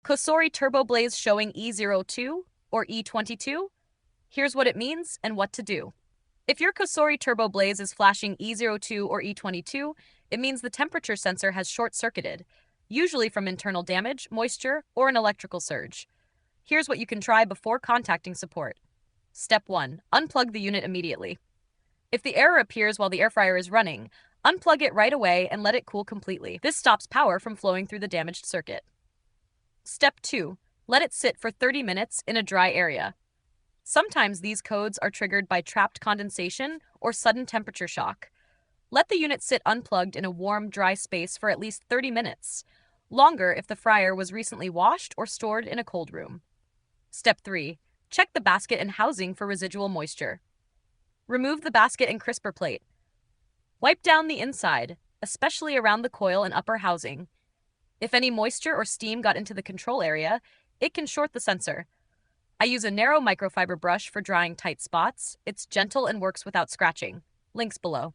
COSORI TurboBlaze showing E02 or E22? Here's what it means and what to do. If your COSORI TurboBlaze is flashing E02 or E22, it means the temperature sensor has short-circuited, usually from internal damage, moisture, or an electrical surge. Here's what you can try before contacting support. Step 1. Unplug the unit immediately. If the error appears while the air fryer is running, unplug it right away and let it cool completely. This stops power from flowing through the damaged circuit. Step 2. Let it sit for 30 minutes in a dry area. Sometimes these codes are triggered by trapped condensation or sudden temperature shock. Let the unit sit unplugged in a warm, dry space for at least 30 minutes, longer if the fryer was recently washed or stored in a cold room. Step 3. Check the basket and housing for residual moisture. Remove the basket and crisper plate. Wipe down the inside, especially around the coil and upper housing. If any moisture or steam got into the control area, it can short the sensor. I use a narrow microfiber brush for drying tight spots. It's gentle and works without scratching. Links below.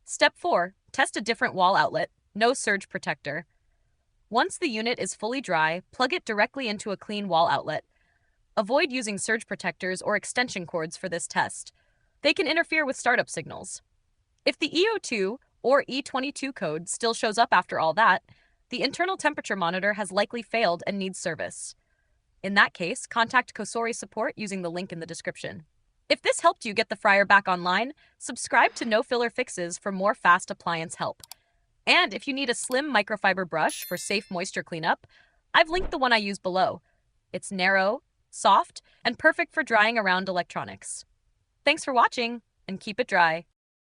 Step 4. Test a different wall outlet. No surge protector. Once the unit is fully dry, plug it directly into a clean wall outlet. Avoid using surge protectors or extension cords for this test. They can interfere with startup signals. If the E02 or E22 code still shows up after all that, the internal temperature monitor has likely failed and needs service. In that case, contact COSORI support using the link in the description. If this helped you get the fryer back online, subscribe to No Filler Fixes for more fast appliance help. And if you need a slim microfiber brush for safe moisture cleanup, I've linked the one I use below. It's narrow, soft, and perfect for drying around electronics. Thanks for watching, and keep it dry.